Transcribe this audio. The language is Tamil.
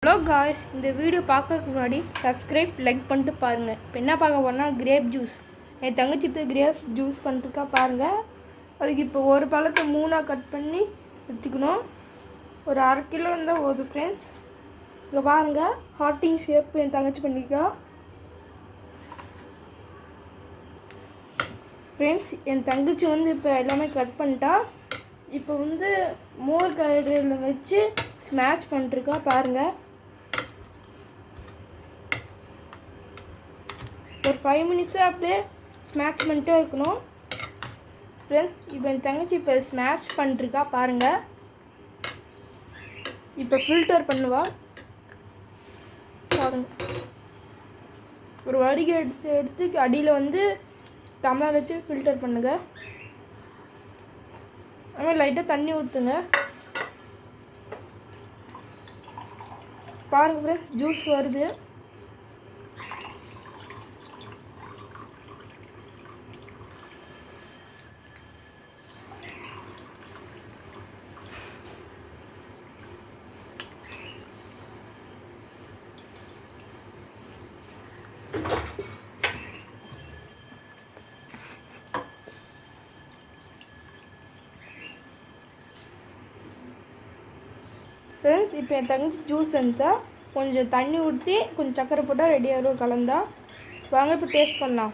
ஹலோ காய்ஸ், இந்த வீடியோ பார்க்கறதுக்கு முன்னாடி சப்ஸ்கிரைப் லைக் பண்ணிட்டு பாருங்கள். இப்போ என்ன பார்க்க போனால் கிரேப் ஜூஸ். என் தங்கச்சி போய் கிரேப் ஜூஸ் பண்ணிட்டுருக்கா பாருங்கள். அதுக்கு இப்போ ஒரு பழத்தை 3ஆக கட் பண்ணி வச்சுக்கணும். ஒரு 1/2 கிலோ இருந்தால் போகுது ஃப்ரெண்ட்ஸ். இங்கே பாருங்கள், ஹார்ட்டிங் ஷேப் என் தங்கச்சி பண்ணியிருக்கா ஃப்ரெண்ட்ஸ். என் தங்கச்சி இப்போ எல்லாமே கட் பண்ணிட்டா. இப்போ மோர் கடையில் வச்சு ஸ்மாஷ் பண்ணிட்டுருக்கா பாருங்கள். ஒரு 5 மினிட்ஸாக அப்படியே ஸ்மாஷ் பண்ணிட்டே இருக்கணும் ஃப்ரெண்ட்ஸ். இப்போ என் தங்கச்சி இப்போ ஸ்மாஷ் பண்ணிட்டுருக்கா பாருங்கள். இப்போ ஃபில்டர் பண்ணுவா பாருங்கள். ஒரு வடிகை எடுத்து அடியில் டம்ளர் வச்சு ஃபில்டர் பண்ணுங்க. அதுமாதிரி லைட்டாக தண்ணி ஊற்றுங்க பாருங்கள் ஃப்ரெண்ட்ஸ், ஜூஸ் வருது. ஃப்ரெண்ட்ஸ், இப்போ என் தங்கச்சி ஜூஸ் இருந்தால் கொஞ்சம் தண்ணி ஊற்றி கொஞ்சம் சக்கரை போட்டால் ரெடியாகிடும் கலந்தா. வாங்க இப்போ டேஸ்ட் பண்ணலாம்.